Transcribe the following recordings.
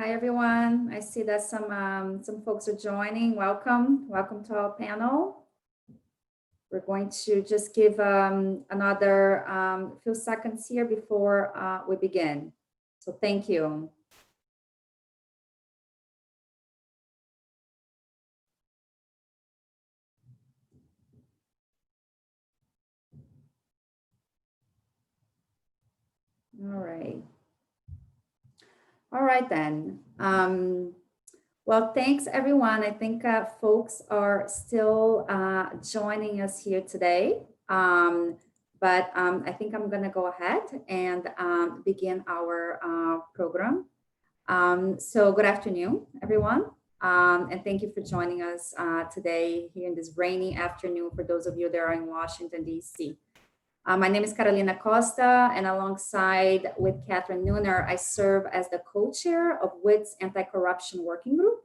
Hi, everyone. I see that some folks are joining. Welcome to our panel. We're going to just give another few seconds here before we begin. So thank you. All right then. Well, thanks everyone. I think folks are still joining us here today. But I think I'm gonna go ahead and begin our program. So good afternoon, everyone. And thank you for joining us today here in this rainy afternoon for those of you that are in Washington, DC. My name is Carolina Costa, and alongside with Catherine Nooner, I serve as the co-chair of WIT's Anti-Corruption Working Group.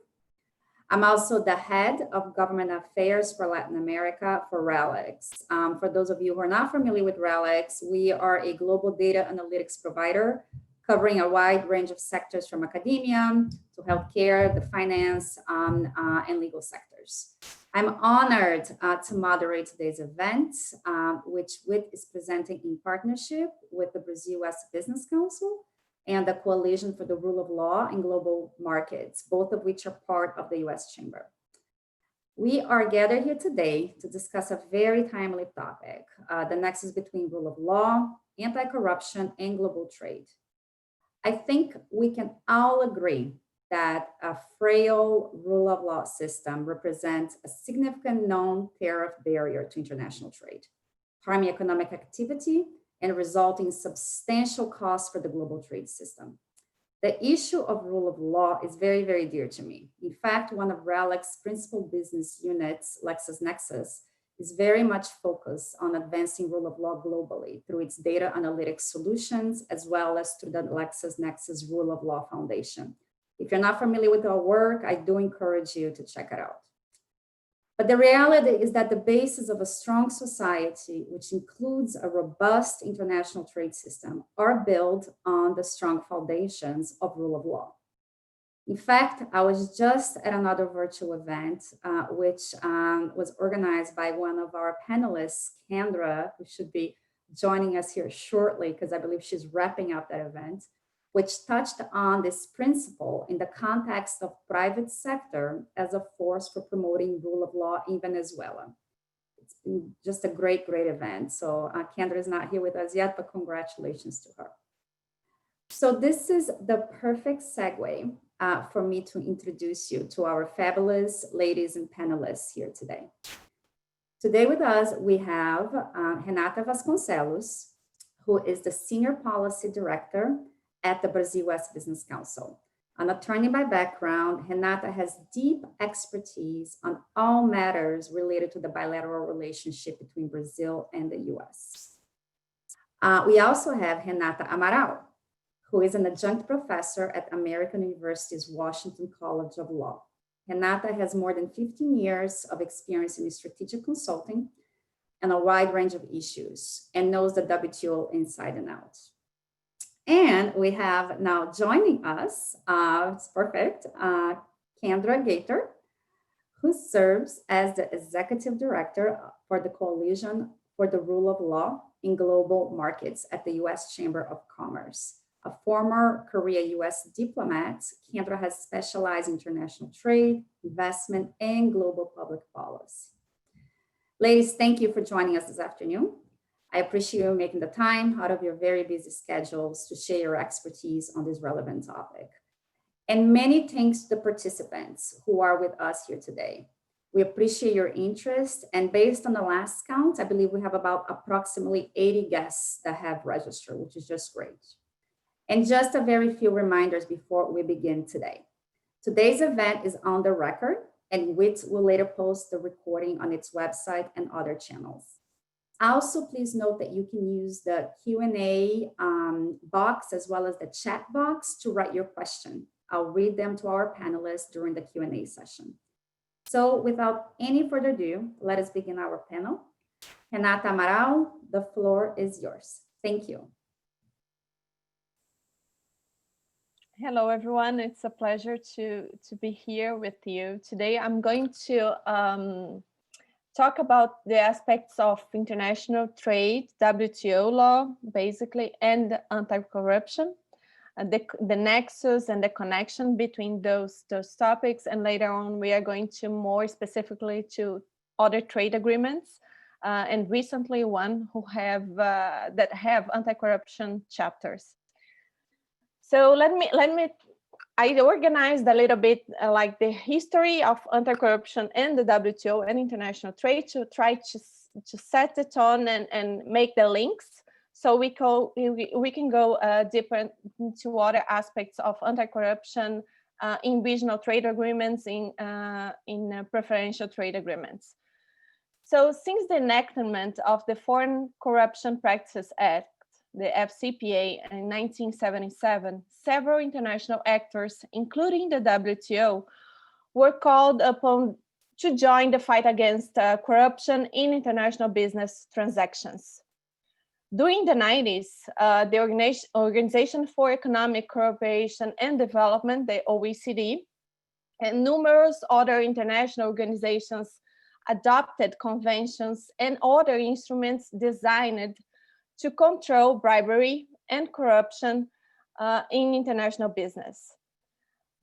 I'm also the head of government affairs for Latin America for RELX. For those of you who are not familiar with RELX, we are a global data analytics provider covering a wide range of sectors from academia to healthcare, the finance, and legal sectors. I'm honored to moderate today's event, which WIT is presenting in partnership with the Brazil-US Business Council and the Coalition for the Rule of Law in Global Markets, both of which are part of the US Chamber. We are gathered here today to discuss a very timely topic, the nexus between rule of law, anti-corruption, and global trade. I think we can all agree that a frail rule of law system represents a significant non-tariff barrier to international trade, harming economic activity and resulting in substantial costs for the global trade system. The issue of rule of law is very, very dear to me. In fact, one of RELX's principal business units, Nexus, is very much focused on advancing rule of law globally through its data analytics solutions, as well as through the Nexus Rule of Law Foundation. If you're not familiar with our work, I do encourage you to check it out. But the reality is that the basis of a strong society, which includes a robust international trade system, are built on the strong foundations of rule of law. In fact, I was just at another virtual event, which was organized by one of our panelists, Kendra, who should be joining us here shortly, because I believe she's wrapping up that event, which touched on this principle in the context of private sector as a force for promoting rule of law in Venezuela. It's been just a great, great event. So Kendra is not here with us yet, but congratulations to her. So this is the perfect segue for me to introduce you to our fabulous ladies and panelists here today. Today with us, we have Renata Vasconcelos, who is the Senior Policy Director at the Brazil-US Business Council. An attorney by background, Renata has deep expertise on all matters related to the bilateral relationship between Brazil and the US. We also have Renata Amaral, who is an adjunct professor at American University's Washington College of Law. Renata has more than 15 years of experience in strategic consulting and a wide range of issues and knows the WTO inside and out. And we have now joining us, it's perfect, Kendra Gator, who serves as the Executive Director for the Coalition for the Rule of Law in Global Markets at the US Chamber of Commerce. A former Korea-US diplomat, Kendra has specialized in international trade, investment, and global public policy. Ladies, thank you for joining us this afternoon. I appreciate you making the time out of your very busy schedules to share your expertise on this relevant topic. And many thanks to the participants who are with us here today. We appreciate your interest, and based on the last count, I believe we have about approximately 80 guests that have registered, which is just great. And just a very few reminders before we begin today. Today's event is on the record, and WIT will later post the recording on its website and other channels. Also, please note that you can use the Q&A box as well as the chat box to write your question. I'll read them to our panelists during the Q&A session. So without any further ado, let us begin our panel. Renata Amaral, the floor is yours. Thank you. Hello, everyone. It's a pleasure to be here with you today. I'm going to talk about the aspects of international trade, WTO law, basically, and anti-corruption, the nexus and the connection between those topics. And later on, we are going to more specifically to other trade agreements, and recently one who have that have anti-corruption chapters. So let me I organized a little bit like the history of anti-corruption and the WTO and international trade to try to set the tone and make the links so we can go deeper into other aspects of anti-corruption in regional trade agreements, in preferential trade agreements. So since the enactment of the Foreign Corruption Practices Act, the FCPA, in 1977, several international actors, including the WTO, were called upon to join the fight against corruption in international business transactions. During the 90s, the Organization for Economic Cooperation and Development, the OECD, and numerous other international organizations adopted conventions and other instruments designed to control bribery and corruption in international business.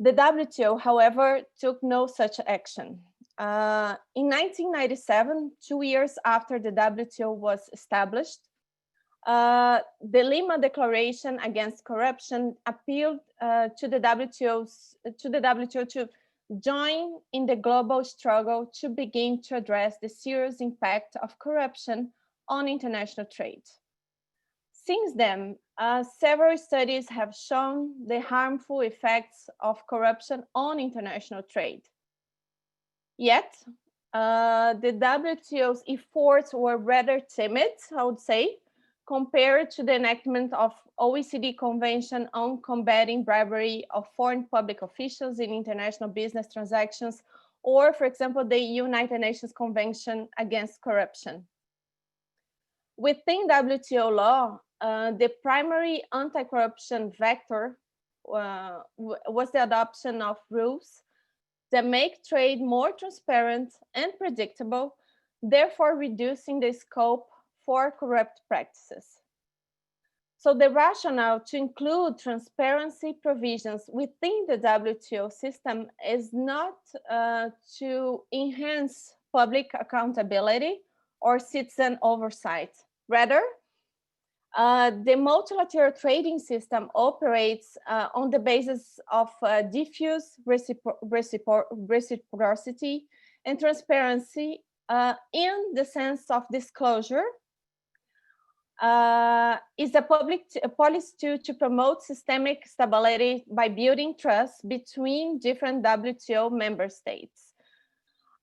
The WTO, however, took no such action. In 1997, 2 years after the WTO was established, the Lima Declaration Against Corruption appealed to the WTO to join in the global struggle to begin to address the serious impact of corruption on international trade. Since then, several studies have shown the harmful effects of corruption on international trade. Yet, the WTO's efforts were rather timid, I would say, compared to the enactment of OECD Convention on Combating Bribery of Foreign Public Officials in International Business Transactions, or, for example, the United Nations Convention Against Corruption. Within WTO law, the primary anti-corruption vector was the adoption of rules that make trade more transparent and predictable, therefore reducing the scope for corrupt practices. So the rationale to include transparency provisions within the WTO system is not to enhance public accountability or citizen oversight. Rather, the multilateral trading system operates on the basis of diffuse reciprocity and transparency in the sense of disclosure. Is a public policy to promote systemic stability by building trust between different WTO member states.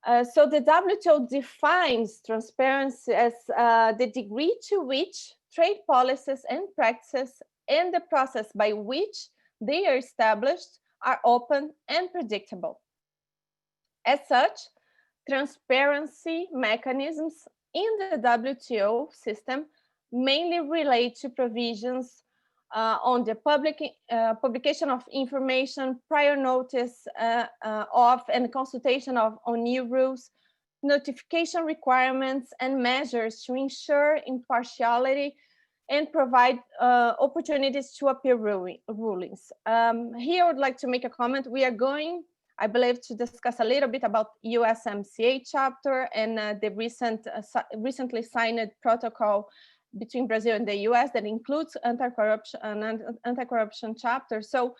So the WTO defines transparency as the degree to which trade policies and practices and the process by which they are established are open and predictable. As such, transparency mechanisms in the WTO system mainly relate to provisions on the publication of information, prior notice of and consultation on new rules, notification requirements, and measures to ensure impartiality and provide opportunities to appeal rulings. Here I would like to make a comment. We are going, I believe, to discuss a little bit about USMCA chapter and the recently signed protocol between Brazil and the US that includes anti-corruption chapter. So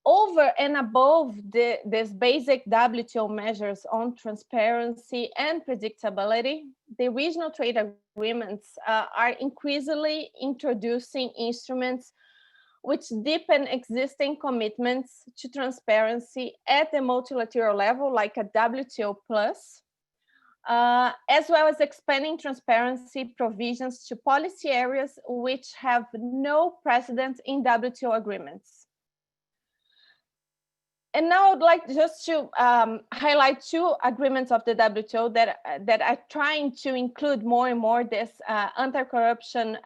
over and above these basic WTO measures on transparency and predictability, the regional trade agreements are increasingly introducing instruments which deepen existing commitments to transparency at the multilateral level, like a WTO plus, as well as expanding transparency provisions to policy areas which have no precedent in WTO agreements. And now I'd like just to highlight two agreements of the WTO that are trying to include more and more this anti-corruption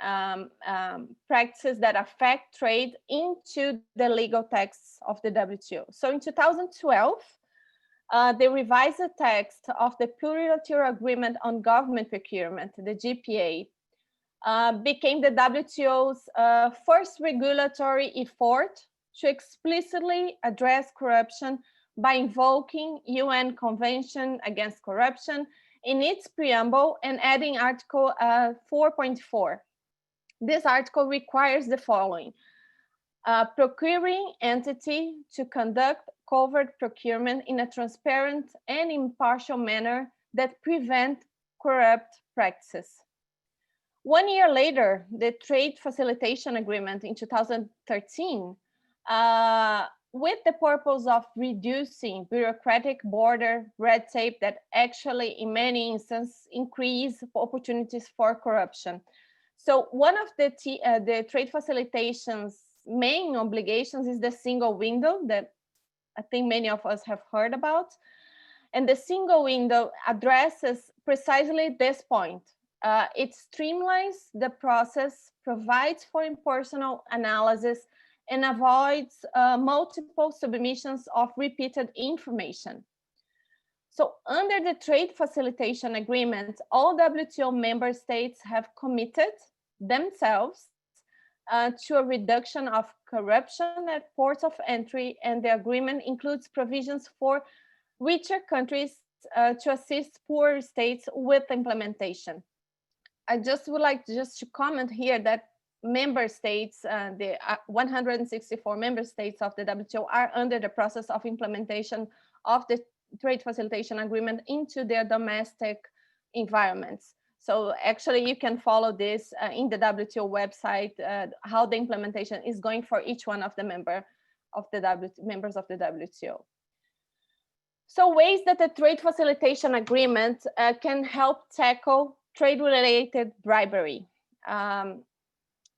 practices that affect trade into the legal texts of the WTO. So in 2012, the revised text of the Plurilateral Agreement on Government Procurement, the GPA, became the WTO's first regulatory effort to explicitly address corruption by invoking UN Convention Against Corruption in its preamble and adding Article 4.4. This article requires the following: procuring entity to conduct covert procurement in a transparent and impartial manner that prevent corrupt practices. 1 year later, the Trade Facilitation Agreement in 2013, with the purpose of reducing bureaucratic border red tape that actually, in many instances, increase opportunities for corruption. So one of the trade facilitation's main obligations is the single window that I think many of us have heard about. And the single window addresses precisely this point. It streamlines the process, provides for impersonal analysis, and avoids multiple submissions of repeated information. So under the Trade Facilitation Agreement, all WTO member states have committed themselves to a reduction of corruption at ports of entry, and the agreement includes provisions for richer countries to assist poorer states with implementation. I just would like to comment here that member states, the 164 member states of the WTO are under the process of implementation of the Trade Facilitation Agreement into their domestic environments. So actually you can follow this in the WTO website, how the implementation is going for each one of the members of the WTO. So ways that the Trade Facilitation Agreement can help tackle trade-related bribery.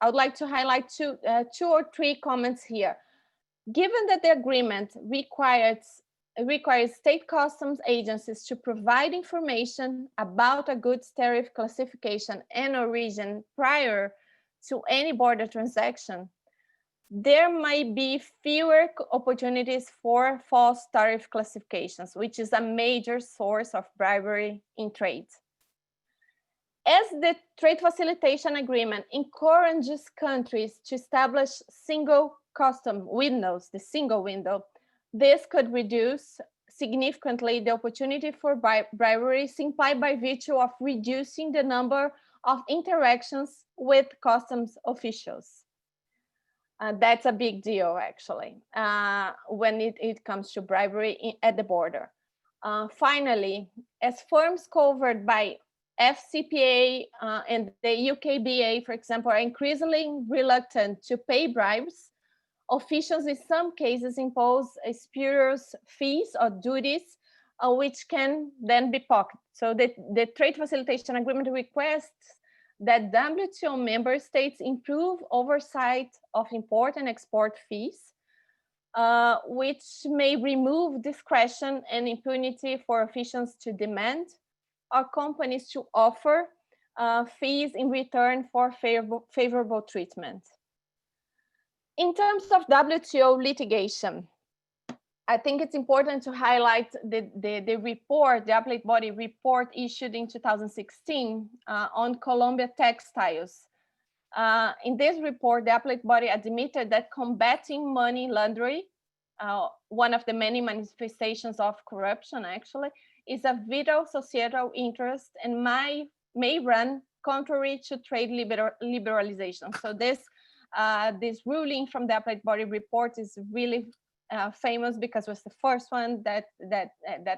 I would like to highlight two or three comments here. Given that the agreement requires state customs agencies to provide information about a goods tariff classification and origin prior to any border transaction, there might be fewer opportunities for false tariff classifications, which is a major source of bribery in trade. As the Trade Facilitation Agreement encourages countries to establish single custom windows, the single window, this could reduce significantly the opportunity for bribery simply by virtue of reducing the number of interactions with customs officials. That's a big deal, actually, when it comes to bribery at the border. Finally, as firms covered by FCPA and the UKBA, for example, are increasingly reluctant to pay bribes, officials in some cases impose spurious fees or duties, which can then be pocketed. So the Trade Facilitation Agreement requests that WTO member states improve oversight of import and export fees, which may remove discretion and impunity for officials to demand or companies to offer fees in return for favorable treatment. In terms of WTO litigation, I think it's important to highlight the report, the appellate body report issued in 2016 on Colombia textiles. In this report, the appellate body admitted that combating money laundering, one of the many manifestations of corruption actually, is a vital societal interest and may run contrary to trade liberalization. So this ruling from the appellate body report is really famous because it was the first one that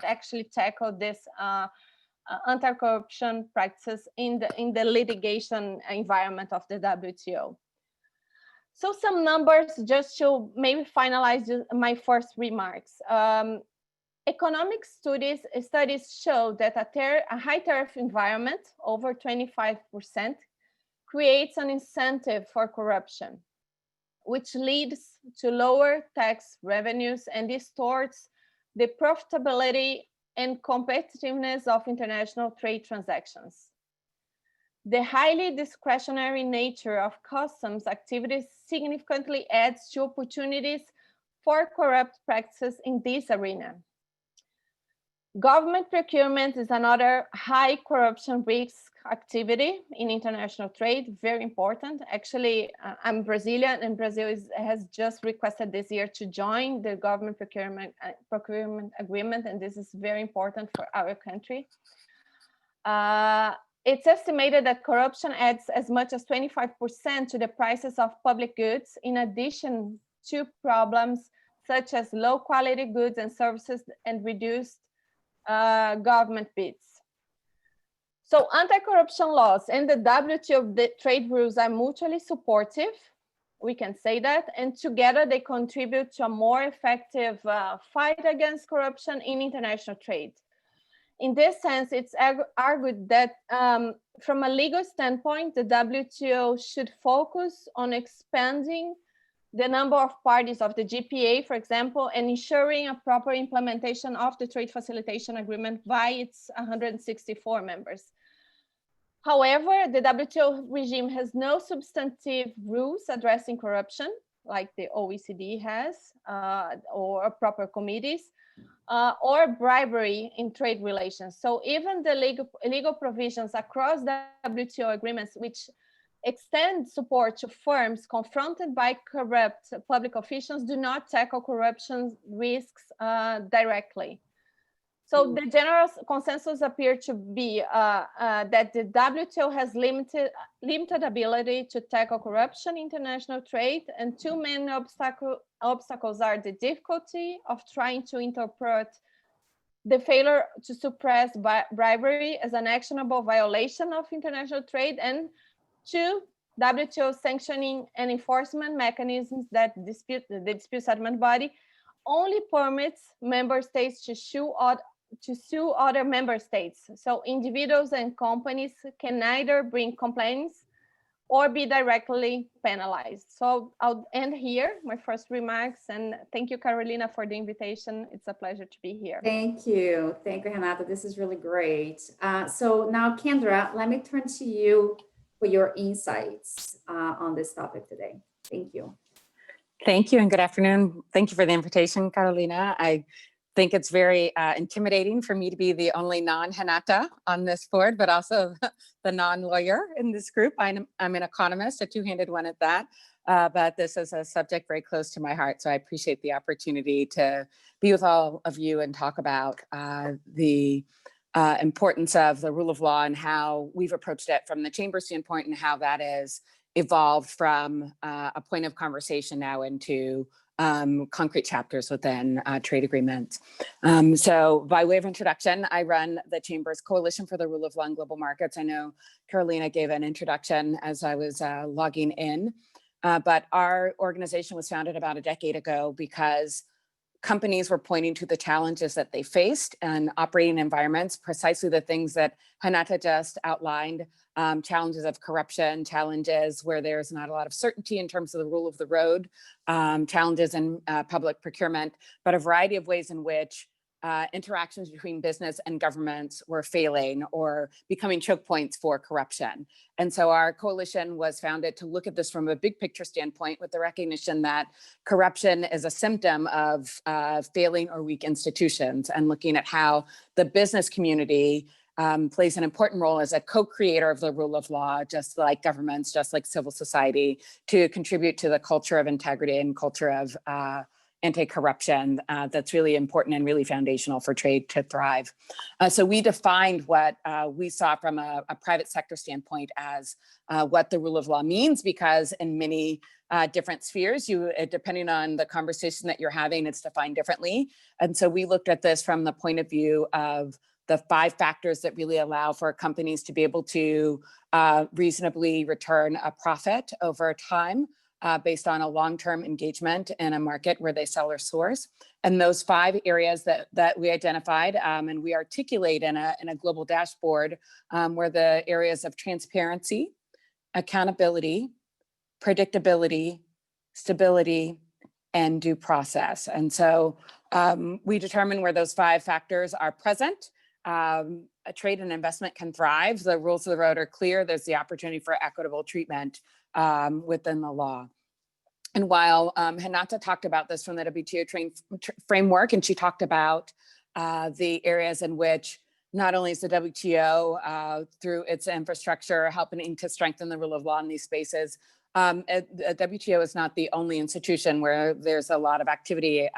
actually tackled this anti-corruption practices in the litigation environment of the WTO. So some numbers just to maybe finalize my first remarks. Economic studies show that a high tariff environment over 25% creates an incentive for corruption, which leads to lower tax revenues and distorts the profitability and competitiveness of international trade transactions. The highly discretionary nature of customs activities significantly adds to opportunities for corrupt practices in this arena. Government procurement is another high corruption risk activity in international trade, very important. Actually, I'm Brazilian, and Brazil has just requested this year to join the government procurement agreement, and this is very important for our country. It's estimated that corruption adds as much as 25% to the prices of public goods, in addition to problems such as low quality goods and services and reduced government bids. So anti-corruption laws and the WTO trade rules are mutually supportive, we can say that, and together they contribute to a more effective fight against corruption in international trade. In this sense, it's argued that from a legal standpoint, the WTO should focus on expanding the number of parties of the GPA, for example, and ensuring a proper implementation of the Trade Facilitation Agreement by its 164 members. However, the WTO regime has no substantive rules addressing corruption, like the OECD has, or proper committees, or bribery in trade relations. So even the legal provisions across WTO agreements, which extend support to firms confronted by corrupt public officials, do not tackle corruption risks directly. So the general consensus appears to be that the WTO has limited ability to tackle corruption in international trade, and two main obstacles are the difficulty of trying to interpret the failure to suppress bribery as an actionable violation of international trade, and two, WTO sanctioning and enforcement mechanisms that the dispute settlement body only permits member states to sue other member states. So individuals and companies can neither bring complaints or be directly penalized. So I'll end here my first remarks, and thank you, Carolina, for the invitation. It's a pleasure to be here. Thank you, Renata. This is really great. So now, Kendra, let me turn to you for your insights on this topic today. Thank you. Thank you, and good afternoon. Thank you for the invitation, Carolina. I think it's very intimidating for me to be the only non-Renata on this board, but also the non-lawyer in this group. I'm an economist, a two-handed one at that, but this is a subject very close to my heart. So I appreciate the opportunity to be with all of you and talk about the importance of the rule of law and how we've approached it from the chamber standpoint, and how that is evolved from a point of conversation now into concrete chapters within trade agreements. So by way of introduction, I run the Chamber's Coalition for the Rule of Law in Global Markets. I know Carolina gave an introduction as I was logging in, but our organization was founded about a decade ago because companies were pointing to the challenges that they faced in operating environments, precisely the things that Renata just outlined, challenges of corruption, challenges where there's not a lot of certainty in terms of the rule of the road, challenges in public procurement, but a variety of ways in which interactions between business and governments were failing or becoming choke points for corruption. And so our coalition was founded to look at this from a big picture standpoint, with the recognition that corruption is a symptom of failing or weak institutions, and looking at how the business community plays an important role as a co-creator of the rule of law, just like governments, just like civil society, to contribute to the culture of integrity and culture of anti-corruption that's really important and really foundational for trade to thrive. So we defined what we saw from a private sector standpoint as what the rule of law means, because in many different spheres, depending on the conversation that you're having, it's defined differently. And so we looked at this from the point of view of the 5 factors that really allow for companies to be able to reasonably return a profit over time, based on a long-term engagement in a market where they sell or source. And those 5 areas that we identified and we articulate in a global dashboard were the areas of transparency, accountability, predictability, stability, and due process. And so we determine where those 5 factors are present. A trade and investment can thrive. The rules of the road are clear. There's the opportunity for equitable treatment within the law. And while Hinata talked about this from the WTO framework, and she talked about the areas in which not only is the WTO through its infrastructure helping to strengthen the rule of law in these spaces, WTO is not the only institution where there's a lot of activity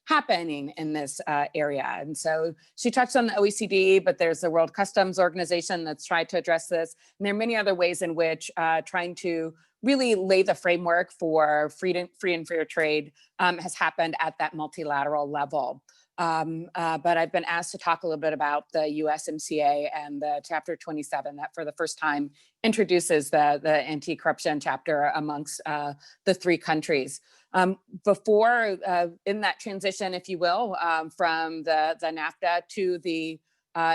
happening in this area. And so she touched on the OECD, but there's the World Customs Organization that's tried to address this. And there are many other ways in which trying to really lay the framework for free and fair trade has happened at that multilateral level. But I've been asked to talk a little bit about the USMCA and the Chapter 27 that for the first time introduces the anti-corruption chapter amongst the 3 countries. Before, in that transition, if you will, from the NAFTA to the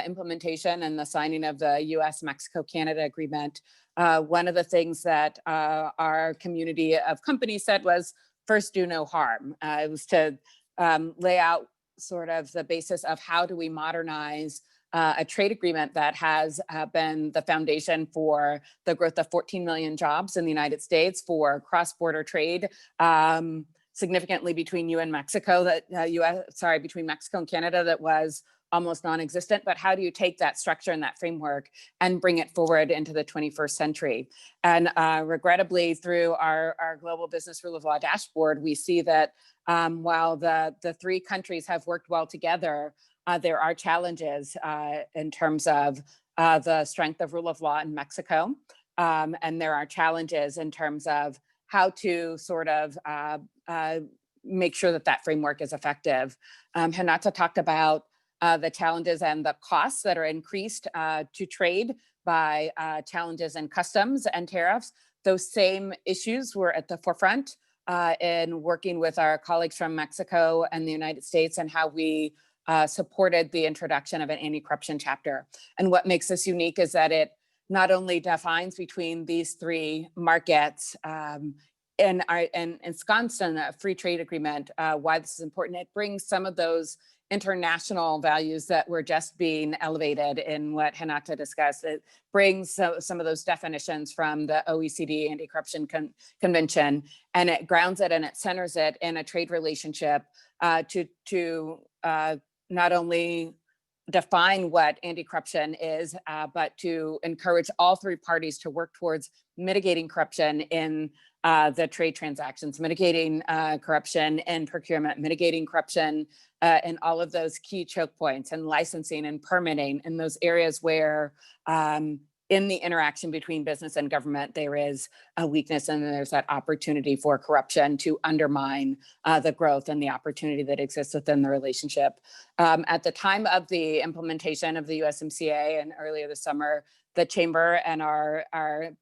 implementation and the signing of the US-Mexico-Canada agreement, one of the things that our community of companies said was, first, do no harm. It was to lay out sort of the basis of how do we modernize a trade agreement that has been the foundation for the growth of 14 million jobs in the United States, for cross-border trade, significantly between between Mexico and Canada that was almost non-existent. But how do you take that structure and that framework and bring it forward into the 21st century? And regrettably, through our Global Business Rule of Law dashboard, we see that while the 3 countries have worked well together, there are challenges in terms of the strength of rule of law in Mexico. And there are challenges in terms of how to sort of make sure that that framework is effective. Hinata talked about the challenges and the costs that are increased to trade by challenges in customs and tariffs. Those same issues were at the forefront in working with our colleagues from Mexico and the United States, and how we supported the introduction of an anti-corruption chapter. And what makes this unique is that it not only defines between these 3 markets and ensconced in a free trade agreement why this is important, it brings some of those international values that were just being elevated in what Hinata discussed. It brings some of those definitions from the OECD Anti-Corruption Convention, and it grounds it and it centers it in a trade relationship to not only define what anti-corruption is, but to encourage all 3 parties to work towards mitigating corruption in the trade transactions, mitigating corruption in procurement, mitigating corruption in all of those key choke points, and licensing and permitting in those areas where in the interaction between business and government, there is a weakness, and there's that opportunity for corruption to undermine the growth and the opportunity that exists within the relationship. At the time of the implementation of the USMCA and earlier this summer, the Chamber and our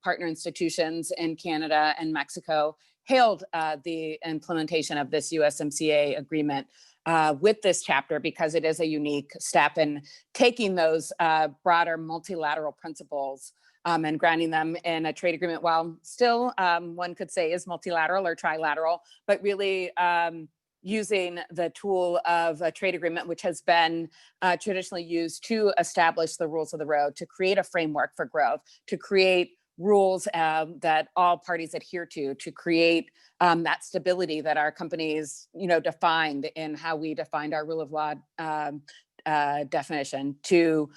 partner institutions in Canada and Mexico hailed the implementation of this USMCA agreement with this chapter, because it is a unique step in taking those broader multilateral principles and grounding them in a trade agreement, while still one could say is multilateral or trilateral, but really using the tool of a trade agreement, which has been traditionally used to establish the rules of the road, to create a framework for growth, to create rules that all parties adhere to create that stability that our companies, defined in how we defined our rule of law definition, to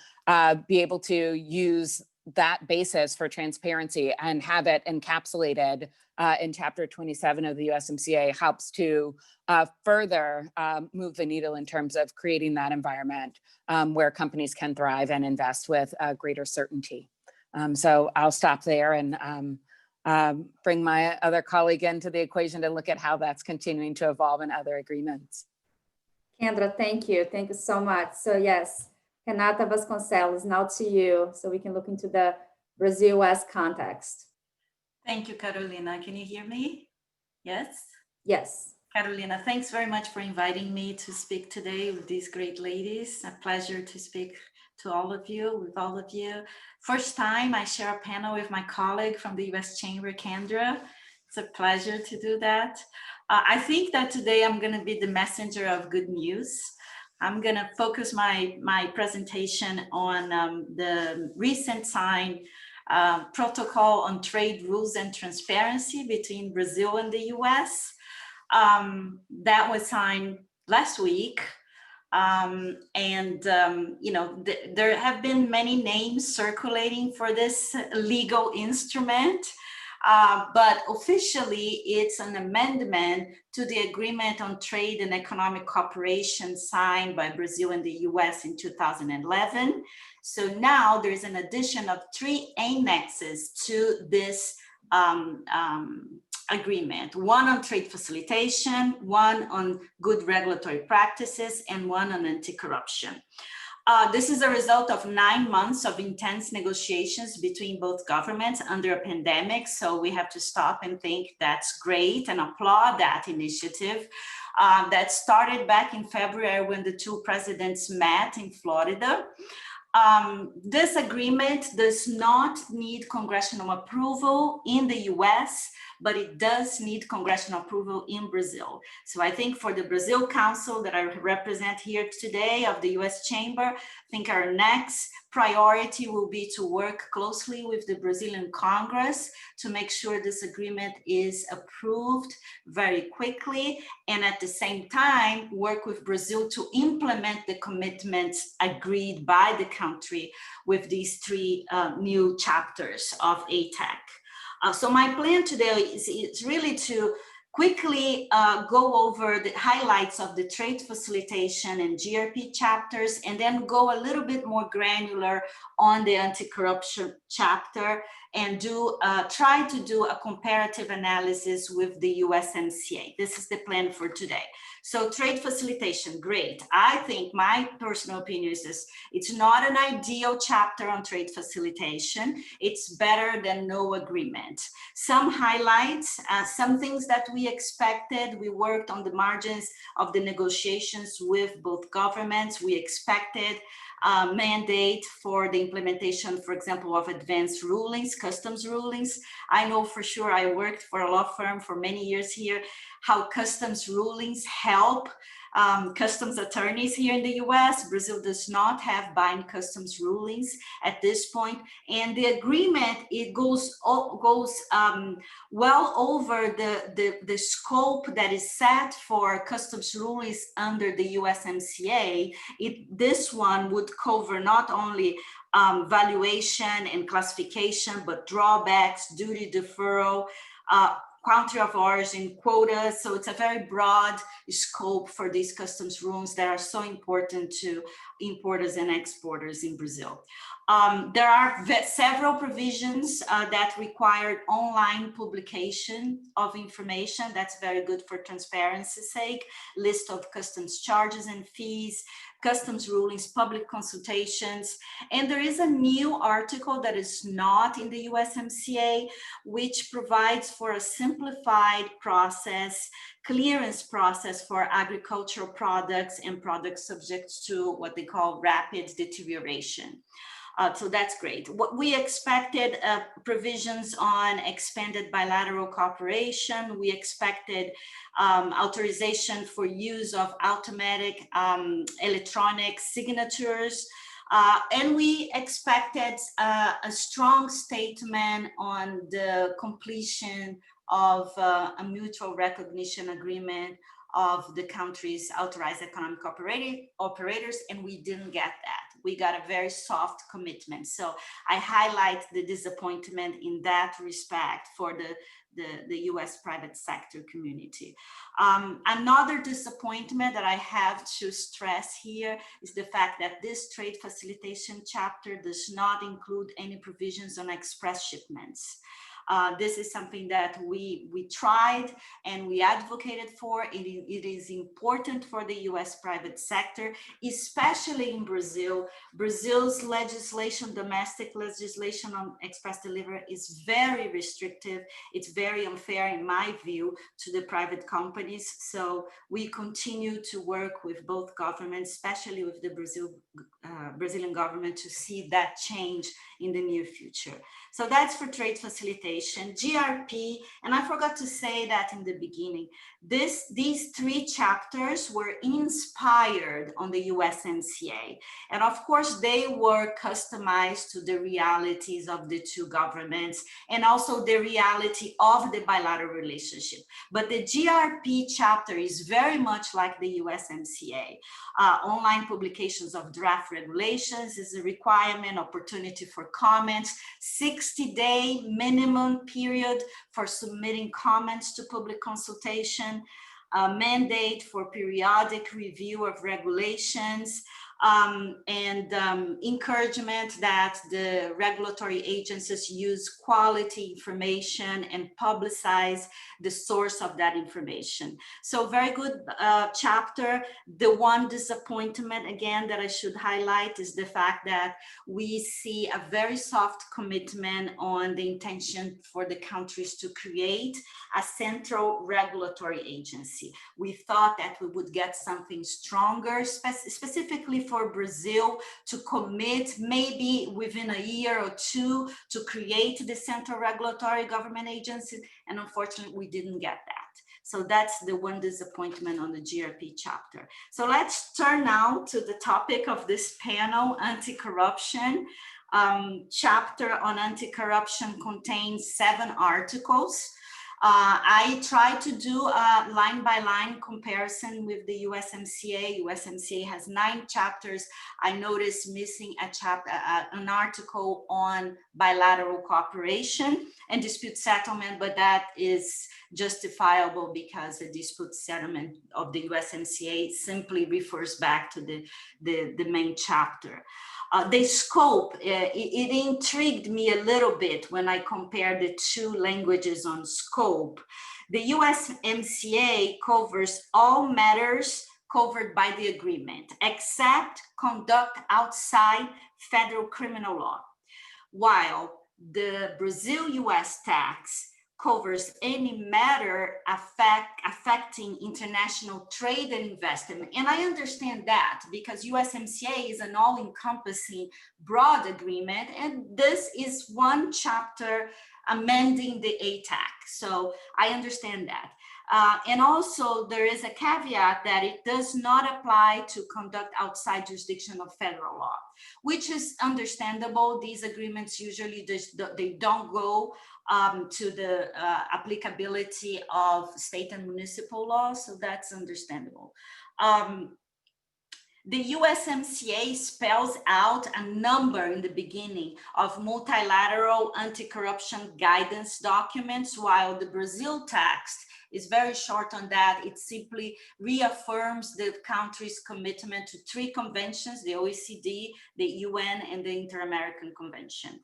be able to use that basis for transparency and have it encapsulated in Chapter 27 of the USMCA helps to further move the needle in terms of creating that environment where companies can thrive and invest with greater certainty. So I'll stop there and bring my other colleague into the equation to look at how that's continuing to evolve in other agreements. Kendra, thank you. Thank you so much. So yes, Renata Vasconcelos, now to you, so we can look into the Brazil-US context. Thank you, Carolina. Can you hear me? Yes? Yes. Carolina, thanks very much for inviting me to speak today with these great ladies. A pleasure to speak to all of you, First time I share a panel with my colleague from the US Chamber, Kendra. It's a pleasure to do that. I think that today I'm going to be the messenger of good news. I'm going to focus my presentation on the recent signed protocol on trade rules and transparency between Brazil and the US. That was signed last week. You know, there have been many names circulating for this legal instrument. But officially, it's an amendment to the Agreement on Trade and Economic Cooperation signed by Brazil and the US in 2011. So now there's an addition of 3 annexes to this agreement, one on trade facilitation, one on good regulatory practices, and one on anti-corruption. This is a result of 9 months of intense negotiations between both governments under a pandemic. So we have to stop and think that's great and applaud that initiative that started back in February when the 2 presidents met in Florida. This agreement does not need congressional approval in the US, but it does need congressional approval in Brazil. So I think for the Brazil Council that I represent here today of the US Chamber, I think our next priority will be to work closely with the Brazilian Congress to make sure this agreement is approved very quickly, and at the same time, work with Brazil to implement the commitments agreed by the country with these 3 new chapters of ATAC. So my plan today is really to quickly go over the highlights of the trade facilitation and GRP chapters, and then go a little bit more granular on the anti-corruption chapter and try to do a comparative analysis with the USMCA. This is the plan for today. So trade facilitation, great. I think my personal opinion is this: it's not an ideal chapter on trade facilitation. It's better than no agreement. Some highlights, some things that we expected. We worked on the margins of the negotiations with both governments. We expected mandate for the implementation, for example, of advanced rulings, customs rulings. I know for sure, I worked for a law firm for many years here, how customs rulings help customs attorneys here in the US. Brazil does not have binding customs rulings at this point. And the agreement, it goes well over the scope that is set for customs rulings under the USMCA. This one would cover not only valuation and classification, but drawbacks, duty deferral, country of origin, quotas. So it's a very broad scope for these customs rules that are so important to importers and exporters in Brazil. There are several provisions that required online publication of information. That's very good for transparency's sake. List of customs charges and fees, customs rulings, public consultations. And there is a new article that is not in the USMCA, which provides for a simplified process, clearance process for agricultural products and products subject to what they call rapid deterioration. So that's great. What we expected provisions on expanded bilateral cooperation. We expected authorization for use of automatic electronic signatures. And we expected a strong statement on the completion of a mutual recognition agreement of the country's authorized economic operators, and we didn't get that. We got a very soft commitment. So I highlight the disappointment in that respect for the US private sector community. Another disappointment that I have to stress here is the fact that this trade facilitation chapter does not include any provisions on express shipments. This is something that we tried and we advocated for. It is important for the US private sector, especially in Brazil. Brazil's legislation, domestic legislation on express delivery is very restrictive. It's very unfair, in my view, to the private companies. So we continue to work with both governments, especially with the Brazilian government, to see that change in the near future. So that's for trade facilitation. presentation, GRP, and I forgot to say that in the beginning, these 3 chapters were inspired on the USMCA. And of course, they were customized to the realities of the 2 governments and also the reality of the bilateral relationship. But the GRP chapter is very much like the USMCA. Online publications of draft regulations is a requirement, opportunity for comments, 60-day minimum period for submitting comments to public consultation, mandate for periodic review of regulations, and encouragement that the regulatory agencies use quality information and publicize the source of that information. So very good chapter. The one disappointment, again, that I should highlight is the fact that we see a very soft commitment on the intention for the countries to create a central regulatory agency. We thought that we would get something stronger, specifically for Brazil to commit maybe within a year or 2 to create the central regulatory government agency. And unfortunately, we didn't get that. So that's the one disappointment on the GRP chapter. So let's turn now to the topic of this panel, anti-corruption. Chapter on anti-corruption contains 7 articles. I tried to do a line-by-line comparison with the USMCA. USMCA has 9 chapters. I noticed missing a chapter, an article on bilateral cooperation and dispute settlement, but that is justifiable because the dispute settlement of the USMCA simply refers back to the main chapter. The scope, it intrigued me a little bit when I compared the 2 languages on scope. The USMCA covers all matters covered by the agreement, except conduct outside federal criminal law, while the Brazil-US tax covers any matter affecting international trade and investment. And I understand that because USMCA is an all-encompassing broad agreement, and this is one chapter amending the ATAC. So I understand that. And also there is a caveat that it does not apply to conduct outside jurisdiction of federal law, which is understandable. These agreements usually they don't go to the applicability of state and municipal law, so that's understandable. The USMCA spells out a number in the beginning of multilateral anti-corruption guidance documents, while the Brazil text is very short on that. It simply reaffirms the country's commitment to 3 conventions, the OECD, the UN, and the Inter-American Convention.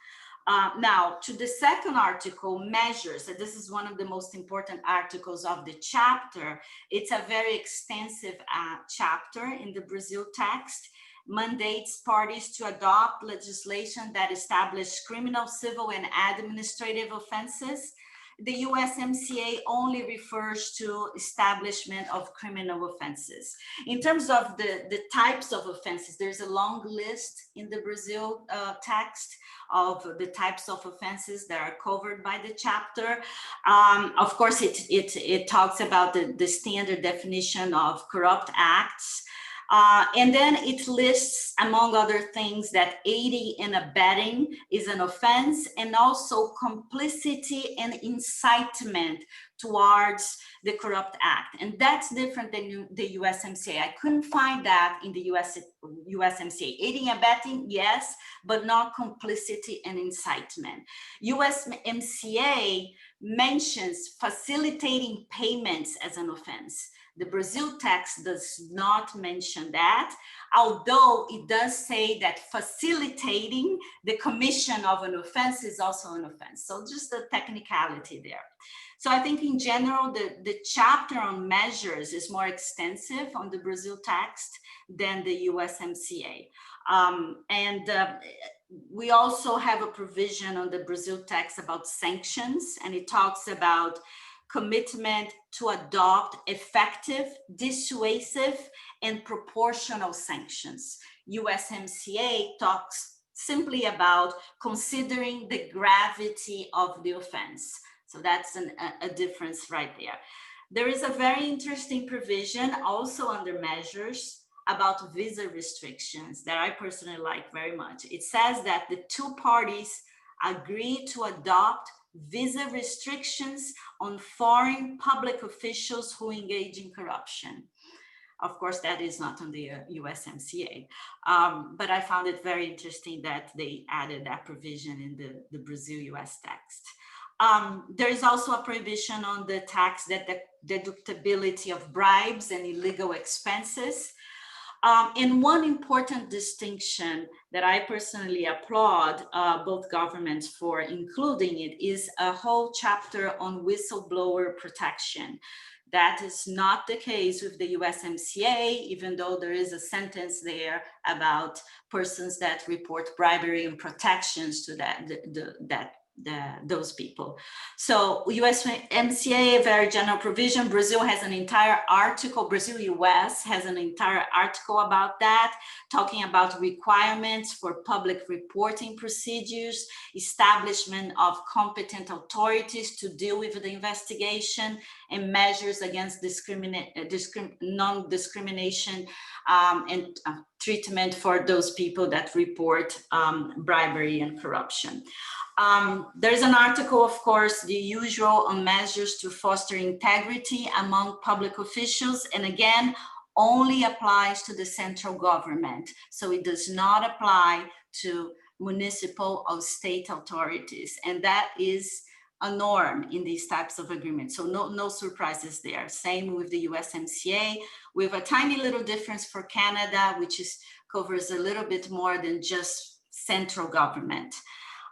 Now, to the second article, measures. This is one of the most important articles of the chapter. It's a very extensive chapter in the Brazil text, mandates parties to adopt legislation that establish criminal, civil, and administrative offenses. The USMCA only refers to establishment of criminal offenses. In terms of the types of offenses, there's a long list in the Brazil text of the types of offenses that are covered by the chapter. Of course, it talks about the standard definition of corrupt acts. And then it lists, among other things, that aiding and abetting is an offense, and also complicity and incitement towards the corrupt act. And that's different than the USMCA. I couldn't find that in the USMCA. Aiding and abetting, yes, but not complicity and incitement. USMCA mentions facilitating payments as an offense. The Brazil text does not mention that, although it does say that facilitating the commission of an offense is also an offense. So just the technicality there. So I think in general, the chapter on measures is more extensive on the Brazil text than the USMCA. We also have a provision on the Brazil text about sanctions, and it talks about commitment to adopt effective, dissuasive, and proportional sanctions. USMCA talks simply about considering the gravity of the offense. So that's a difference right there. There is a very interesting provision also under measures about visa restrictions that I personally like very much. It says that the two parties agree to adopt visa restrictions on foreign public officials who engage in corruption. Of course, that is not on the USMCA, but I found it very interesting that they added that provision in the Brazil-US text. There is also a prohibition on the tax deductibility of bribes and illegal expenses. And one important distinction that I personally applaud both governments for including it is a whole chapter on whistleblower protection. That is not the case with the USMCA, even though there is a sentence there about persons that report bribery and protections to those people. So USMCA, a very general provision. Brazil has an entire article, Brazil-US has an entire article about that, talking about requirements for public reporting procedures, establishment of competent authorities to deal with the investigation, and measures against non-discrimination and treatment for those people that report bribery and corruption. There's an article, of course, the usual on measures to foster integrity among public officials, and again, only applies to the central government. So it does not apply to municipal or state authorities. And that is a norm in these types of agreements. So no surprises there. Same with the USMCA. We have a tiny little difference for Canada, which covers a little bit more than just central government.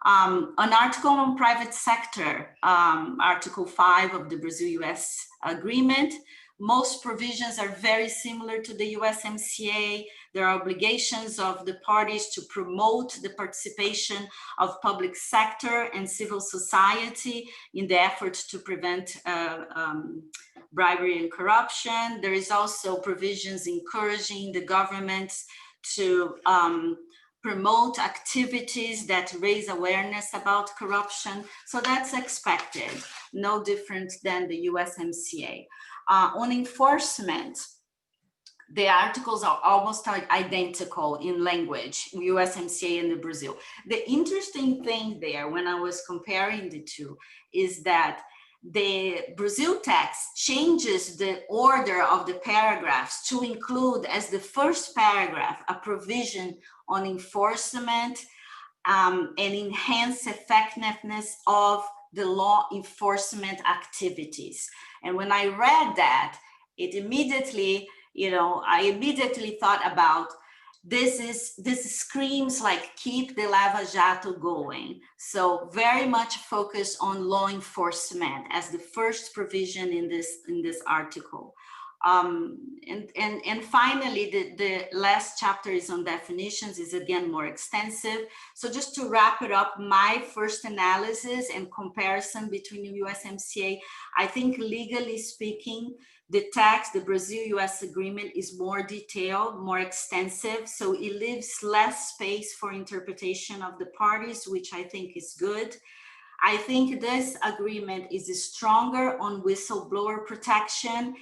An article on private sector, Article 5 of the Brazil-US agreement. Most provisions are very similar to the USMCA. There are obligations of the parties to promote the participation of public sector and civil society in the effort to prevent bribery and corruption. There is also provisions encouraging the governments to promote activities that raise awareness about corruption. So that's expected, no different than the USMCA. On enforcement, the articles are almost identical in language, USMCA and the Brazil. The interesting thing there, when I was comparing the two, is that the Brazil text changes the order of the paragraphs to include as the first paragraph a provision on enforcement and enhance effectiveness of the law enforcement activities. And when I read that, it immediately, I immediately thought about this screams like keep the Lava Jato going. So very much focus on law enforcement as the first provision in this article. And finally, the last chapter is on definitions, is again more extensive. So just to wrap it up, my first analysis and comparison between the USMCA, I think legally speaking, the text, the Brazil-US agreement is more detailed, more extensive. So it leaves less space for interpretation of the parties, which I think is good. I think this agreement is stronger on whistleblower protection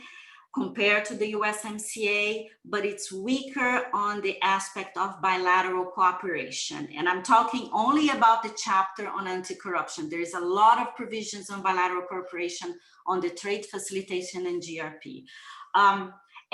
compared to the USMCA, but it's weaker on the aspect of bilateral cooperation. And I'm talking only about the chapter on anti-corruption. There is a lot of provisions on bilateral cooperation on the trade facilitation and GRP.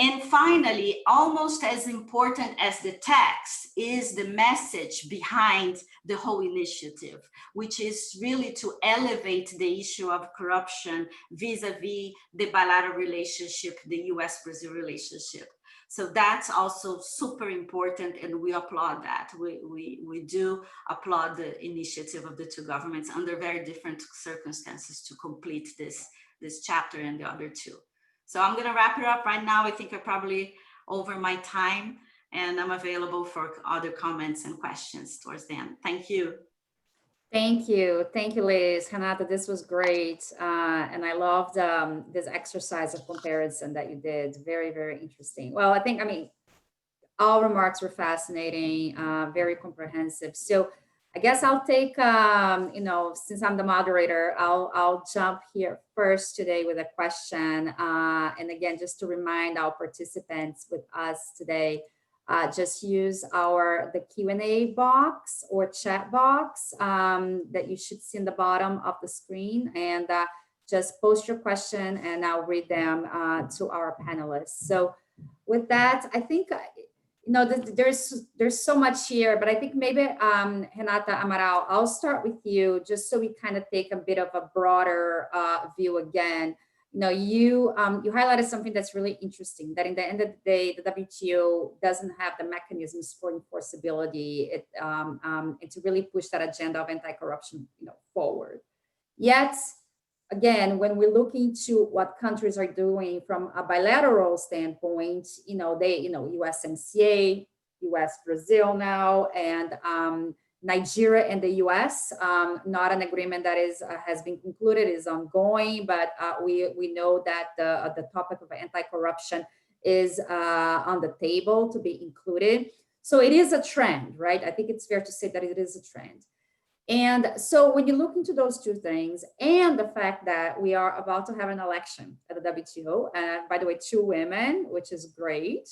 And finally, almost as important as the text is the message behind the whole initiative, which is really to elevate the issue of corruption vis-a-vis the bilateral relationship, the US-Brazil relationship. So that's also super important, and we applaud that. We do applaud the initiative of the two governments under very different circumstances to complete this chapter and the other two. So I'm going to wrap it up right now. I think I'm probably over my time, and I'm available for other comments and questions towards the end. Thank you. Thank you, Liz. Renata, this was great. And I loved this exercise of comparison that you did. Very, very interesting. Well, I all remarks were fascinating, very comprehensive. So I guess I'll take, since I'm the moderator, I'll jump here first today with a question. And again, just to remind our participants with us today, just use the Q&A box or chat box that you should see in the bottom of the screen, and just post your question and I'll read them to our panelists. So with that, I think there's so much here, but I think maybe Renata, Amaral, I'll start with you just so we kind of take a bit of a broader view again. You highlighted something that's really interesting, that in the end of the day, the WTO doesn't have the mechanisms for enforceability and to really push that agenda of anti-corruption forward. Yet, again, when we look into what countries are doing from a bilateral standpoint, USMCA, US-Brazil now, and Nigeria and the US, not an agreement that has been concluded, is ongoing, but we know that the topic of anti-corruption is on the table to be included. So it is a trend, right? I think it's fair to say that it is a trend. And so when you look into those two things and the fact that we are about to have an election at the WTO, and by the way, 2 women, which is great,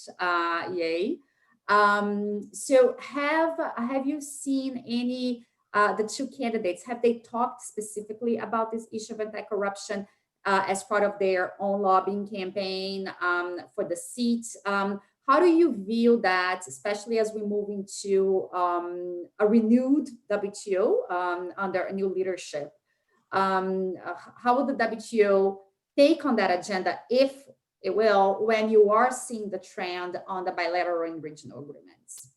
yay. So have you seen any, the 2 candidates, have they talked specifically about this issue of anti-corruption as part of their own lobbying campaign for the seats? How do you view that, especially as we move into a renewed WTO under a new leadership? How will the WTO take on that agenda, if it will, when you are seeing the trend on the bilateral and regional agreements?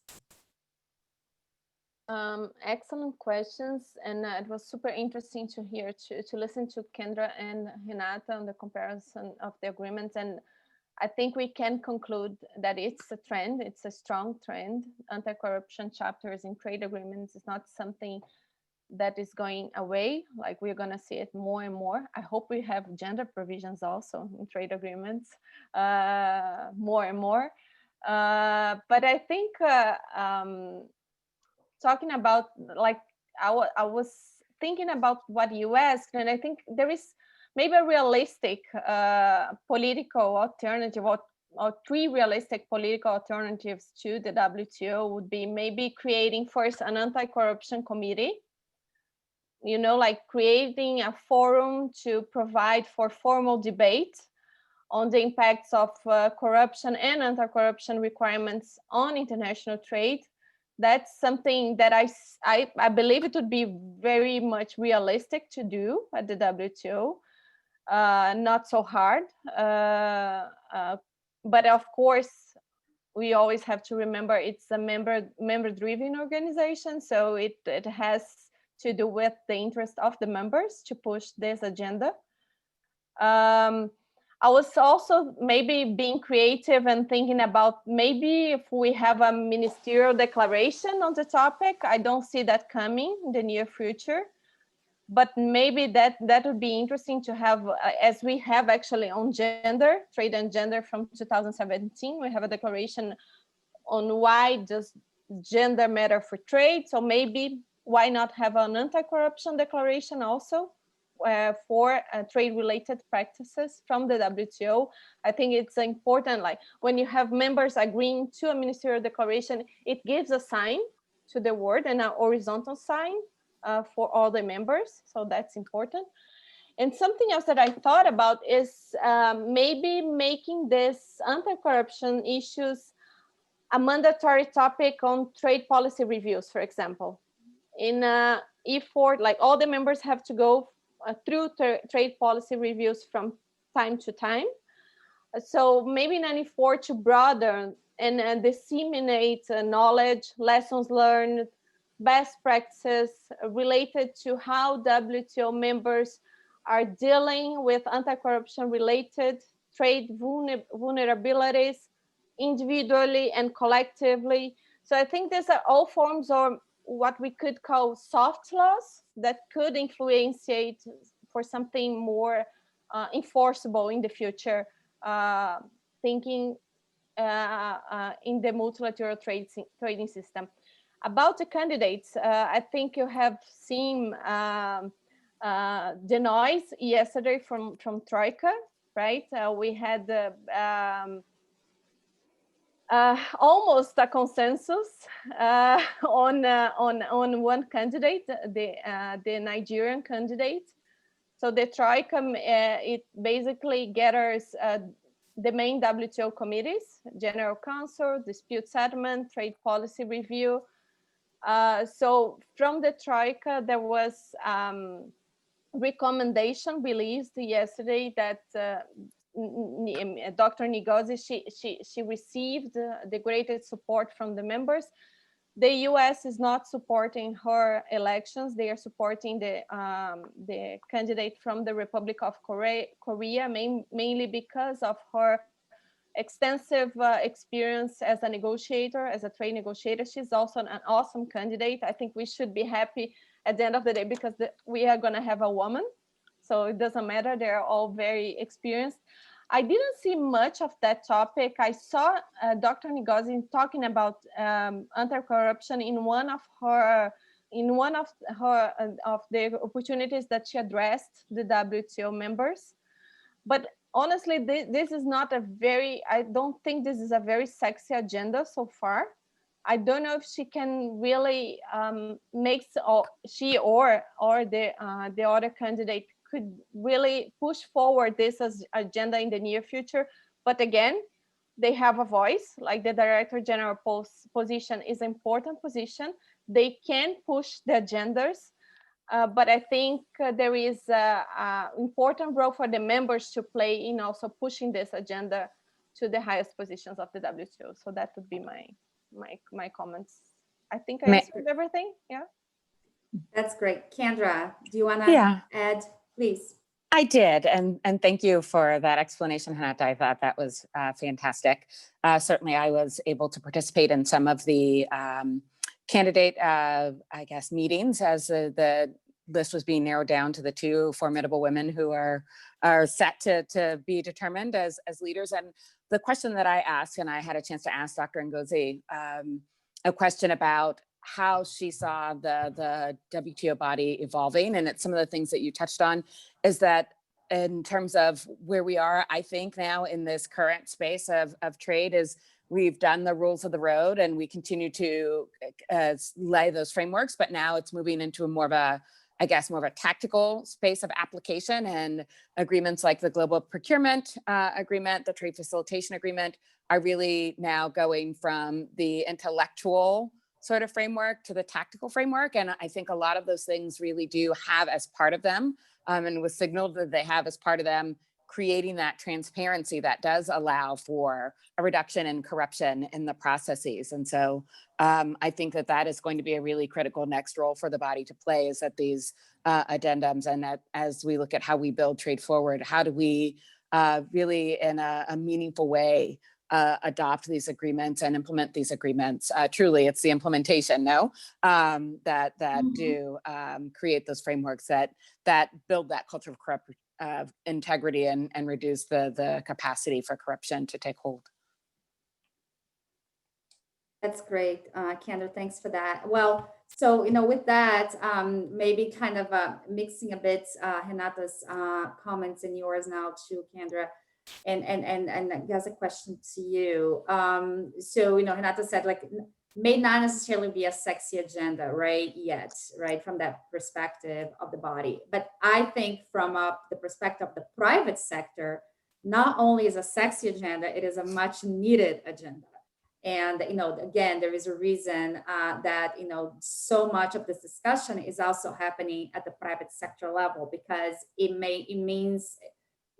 Excellent questions, and it was super interesting to hear, to listen to Kendra and Renata on the comparison of the agreements. And I think we can conclude that it's a trend, it's a strong trend. Anti-corruption chapters in trade agreements is not something that is going away, like we're gonna see it more and more. I hope we have gender provisions also in trade agreements more and more. But I think talking about, like, I was thinking about what you asked, and I think there is maybe a realistic political alternative, or 3 realistic political alternatives to the WTO would be maybe creating first an anti-corruption committee, like creating a forum to provide for formal debate on the impacts of corruption and anti-corruption requirements on international trade. That's something that I believe it would be very much realistic to do at the WTO. Not so hard, but of course we always have to remember it's a member-driven organization, so it has to do with the interest of the members to push this agenda. I was also maybe being creative and thinking about maybe if we have a ministerial declaration on the topic. I don't see that coming in the near future, but maybe that would be interesting to have, as we have actually on gender, trade and gender from 2017. We have a declaration on why does gender matter for trade. So maybe why not have an anti-corruption declaration also for trade-related practices from the WTO. I think it's important, like when you have members agreeing to a ministerial declaration, it gives a sign to the world and a horizontal sign for all the members. So that's important. And something else that I thought about is maybe making this anti-corruption issues a mandatory topic on trade policy reviews, for example. In E4, like all the members have to go through trade policy reviews from time to time. So maybe in E4 to broaden and disseminate knowledge, lessons learned, best practices related to how WTO members are dealing with anti-corruption related trade vulnerabilities individually and collectively. So I think these are all forms of what we could call soft laws that could influenciate for something more enforceable in the future, thinking in the multilateral trading system. About the candidates, I think you have seen the noise yesterday from Troika, right? We had almost a consensus on one candidate, the Nigerian candidate. So the Troika, it basically gathers the main WTO committees: General Council, Dispute Settlement, Trade Policy Review. So from the Troika, there was recommendation released yesterday that Dr. Ngozi, she received the greatest support from the members. The US is not supporting her elections. They are supporting the candidate from the Republic of Korea, mainly because of her extensive experience as a negotiator, as a trade negotiator. She's also an awesome candidate. I think we should be happy at the end of the day because we are going to have a woman. So it doesn't matter. They're all very experienced. I didn't see much of that topic. I saw Dr. Ngozi talking about anti-corruption in one of the opportunities that she addressed the WTO members. But honestly, this is not a very, I don't think this is a very sexy agenda so far. I don't know if she can really she or the other candidate could really push forward this as agenda in the near future. But again, they have a voice, like the Director General position is an important position. They can push the agendas, but I think there is an important role for the members to play in also pushing this agenda to the highest positions of the WTO. So that would be my comments. I think I answered everything. Yeah. That's great. Kendra, do you want to add, please? I did, and thank you for that explanation, Hanata. I thought that was fantastic. Certainly, I was able to participate in some of the candidate, I guess, meetings as the list was being narrowed down to the two formidable women who are set to be determined as leaders. And the question that I asked, and I had a chance to ask Dr. Ngozi a question about how she saw the WTO body evolving. And it's some of the things that you touched on, is that in terms of where we are, I think now in this current space of trade is we've done the rules of the road and we continue to lay those frameworks, but now it's moving into more of a tactical space of application, and agreements like the global procurement agreement, the trade facilitation agreement are really now going from the intellectual sort of framework to the tactical framework. And I think a lot of those things really do have as part of them, and was signaled that they have as part of them, creating that transparency that does allow for a reduction in corruption in the processes. And so I think that is going to be a really critical next role for the body to play, is that these addendums, and that as we look at how we build trade forward, how do we really in a meaningful way adopt these agreements and implement these agreements. Truly, it's the implementation, that do create those frameworks that build that culture of integrity and reduce the capacity for corruption to take hold. That's great, Kendra, thanks for that. Well, so, with that, maybe kind of mixing a bit Renata's comments and yours now too, Kendra. And I guess a question to you. So, Renata said, like, may not necessarily be a sexy agenda, right, yet, right, from that perspective of the body. But I think from the perspective of the private sector, not only is a sexy agenda, it is a much needed agenda. And, again, there is a reason that, so much of this discussion is also happening at the private sector level, because it means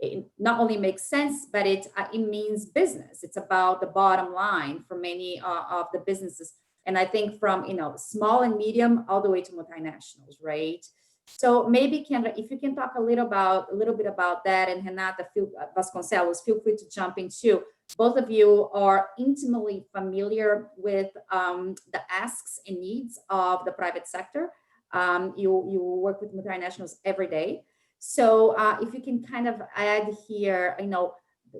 it not only makes sense, but it means business. It's about the bottom line for many of the businesses. And I think from, small and medium all the way to multinationals, right? So maybe, Kendra, if you can talk a little bit about that, and Renata Vasconcelos, feel free to jump in too. Both of you are intimately familiar with the asks and needs of the private sector. You work with multinationals every day. So if you can kind of add here,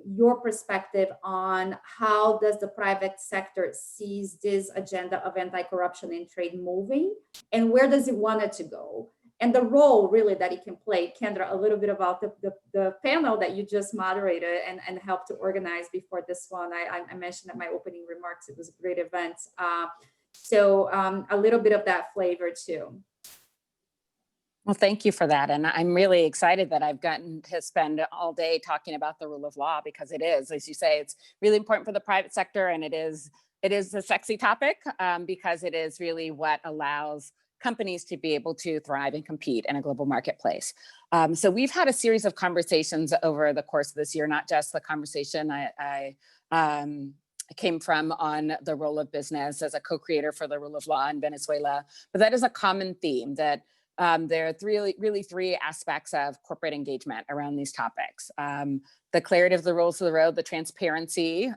your perspective on how does the private sector sees this agenda of anti-corruption in trade moving, and where does it want it to go, and the role really that it can play. Kendra, a little bit about the panel that you just moderated and helped to organize before this one. I mentioned in my opening remarks, it was a great event. So a little bit of that flavor too. Well, thank you for that. And I'm really excited that I've gotten to spend all day talking about the rule of law, because it is, as you say, it's really important for the private sector, and it is a sexy topic because it is really what allows companies to be able to thrive and compete in a global marketplace. So we've had a series of conversations over the course of this year, not just the conversation I came from on the role of business as a co-creator for the rule of law in Venezuela, but that is a common theme that there are really three aspects of corporate engagement around these topics. The clarity of the rules of the road, the transparency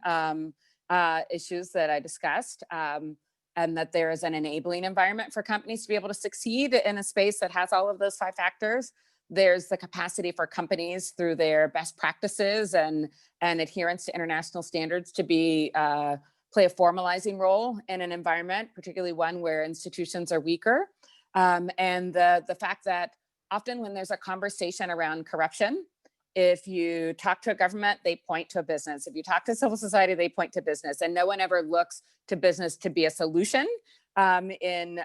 issues that I discussed, and that there is an enabling environment for companies to be able to succeed in a space that has all of those five factors. There's the capacity for companies through their best practices and adherence to international standards to be play a formalizing role in an environment, particularly one where institutions are weaker. And the fact that often when there's a conversation around corruption, if you talk to a government, they point to a business. If you talk to civil society, they point to business. And no one ever looks to business to be a solution in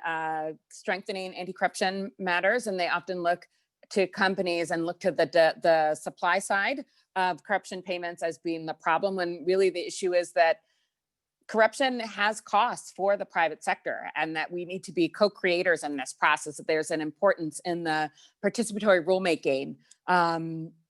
strengthening anti-corruption matters. And they often look to companies and look to the supply side of corruption payments as being the problem, when really the issue is that corruption has costs for the private sector, and that we need to be co-creators in this process. That there's an importance in the participatory rulemaking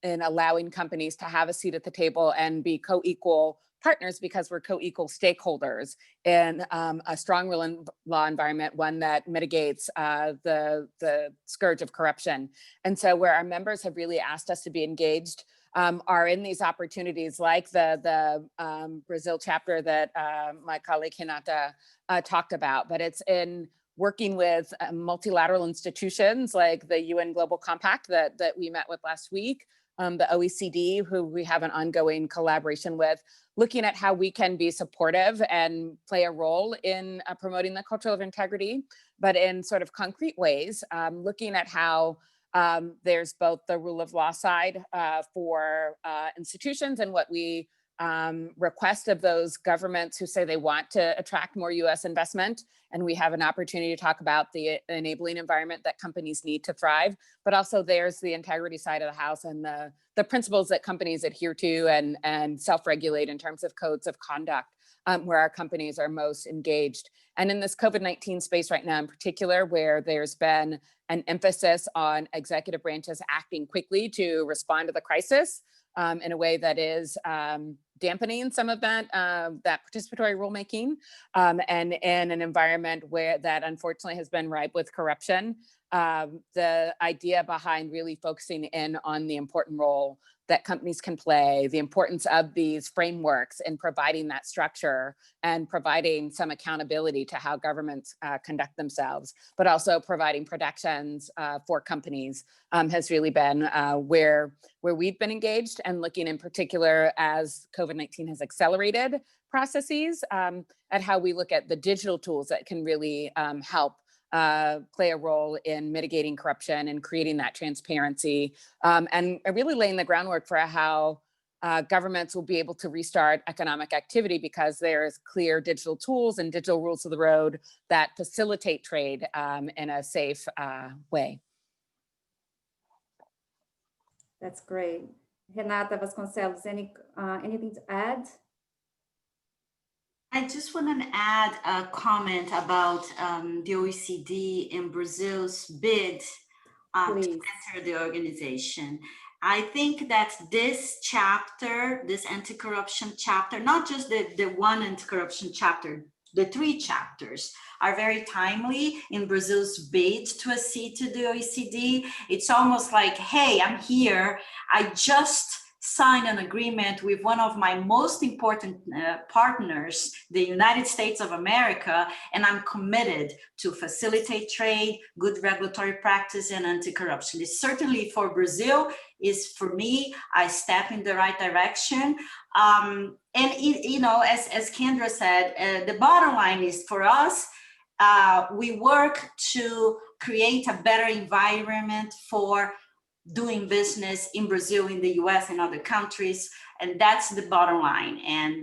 in allowing companies to have a seat at the table and be co-equal partners, because we're co-equal stakeholders in a strong rule and law environment, one that mitigates the scourge of corruption. And so where our members have really asked us to be engaged are in these opportunities like the Brazil chapter that my colleague Hinata talked about, but it's in working with multilateral institutions like the UN Global Compact that we met with last week, the OECD, who we have an ongoing collaboration with, looking at how we can be supportive and play a role in promoting the culture of integrity, but in sort of concrete ways, looking at how there's both the rule of law side for institutions and what we request of those governments who say they want to attract more US investment. And we have an opportunity to talk about the enabling environment that companies need to thrive, but also there's the integrity side of the house and the principles that companies adhere to and self-regulate in terms of codes of conduct, where our companies are most engaged. And in this COVID-19 space right now in particular, where there's been an emphasis on executive branches acting quickly to respond to the crisis in a way that is dampening some of that participatory rulemaking, and in an environment where that unfortunately has been ripe with corruption. The idea behind really focusing in on the important role that companies can play, the importance of these frameworks in providing that structure and providing some accountability to how governments conduct themselves, but also providing protections for companies has really been where we've been engaged, and looking in particular as COVID-19 has accelerated processes at how we look at the digital tools that can really help play a role in mitigating corruption and creating that transparency, and really laying the groundwork for how governments will be able to restart economic activity, because there's clear digital tools and digital rules of the road that facilitate trade in a safe way. That's great. Renata Vasconcelos, anything to add? I just want to add a comment about the OECD and Brazil's bid to enter the organization. I think that this chapter, this anti-corruption chapter, not just the one anti-corruption chapter, the three chapters are very timely in Brazil's bid to accede to the OECD. It's almost like, hey, I'm here. I just signed an agreement with one of my most important partners, the United States of America, and I'm committed to facilitate trade, good regulatory practice, and anti-corruption. It's certainly for Brazil, is for me, I step in the right direction. And you know, as Kendra said, the bottom line is for us, we work to create a better environment for doing business in Brazil, in the US, and other countries. And that's the bottom line. And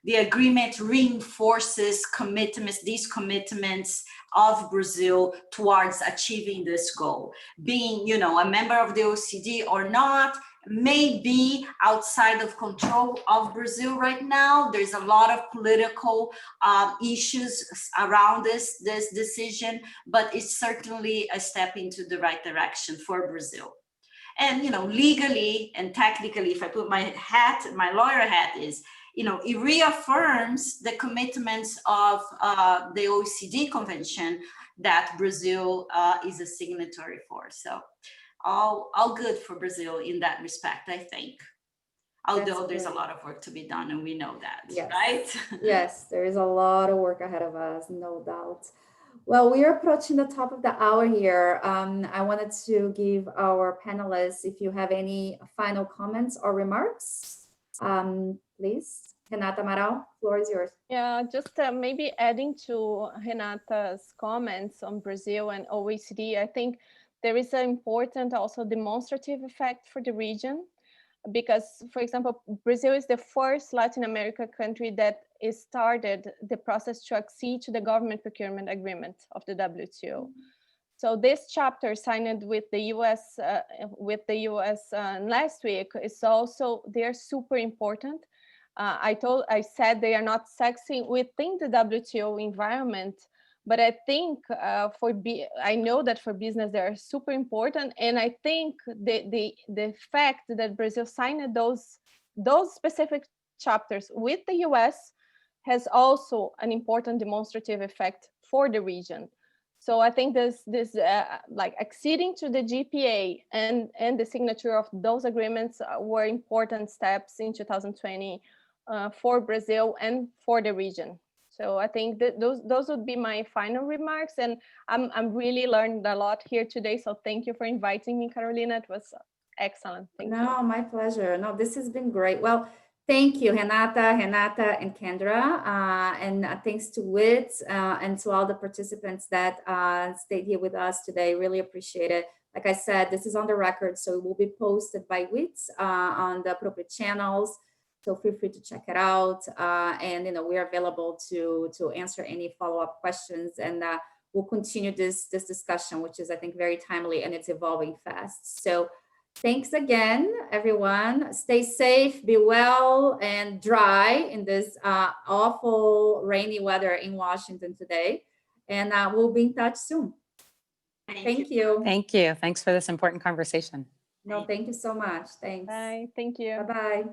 the agreement reinforces commitments, these commitments of Brazil towards achieving this goal. Being, you know, a member of the OECD or not, may be outside of control of Brazil right now. There's a lot of political issues around this decision, but it's certainly a step into the right direction for Brazil. And, you know, legally and technically, if I put my lawyer hat is, you know, it reaffirms the commitments of the OECD convention that Brazil is a signatory for. So all good for Brazil in that respect, I think. Although there's a lot of work to be done, and we know that, yes. right? Yes, there is a lot of work ahead of us, no doubt. Well, we are approaching the top of the hour here. I wanted to give our panelists, if you have any final comments or remarks, please. Renata Amaral, floor is yours. Yeah, just maybe adding to Renata's comments on Brazil and OECD, I think there is an important also demonstrative effect for the region, because, for example, Brazil is the first Latin America country that is started the process to accede to the government procurement agreement of the WTO. So this chapter signed with the US last week is also, they're super important. I said they are not sexy within the WTO environment, but I think I know that for business they are super important, and I think the fact that Brazil signed those specific chapters with the US has also an important demonstrative effect for the region. So I think this like acceding to the GPA and the signature of those agreements were important steps in 2020 for Brazil and for the region. So I think that those would be my final remarks, and I'm really learned a lot here today. So thank you for inviting me, Carolina. It was excellent. Thank you. No, my pleasure. No, this has been great. Well, thank you, Renata, and Kendra, and thanks to WIT and to all the participants that stayed here with us today. Really appreciate it. Like I said, this is on the record, so it will be posted by WIT on the appropriate channels. So feel free to check it out. And, you know, we're available to answer any follow-up questions, and we'll continue this discussion, which is, I think, very timely, and it's evolving fast. So thanks again, everyone. Stay safe, be well, and dry in this awful rainy weather in Washington today. And we'll be in touch soon. Thank you. Thank you. Thanks for this important conversation. No, thank you so much. Thanks. Bye. Thank you. Bye-bye.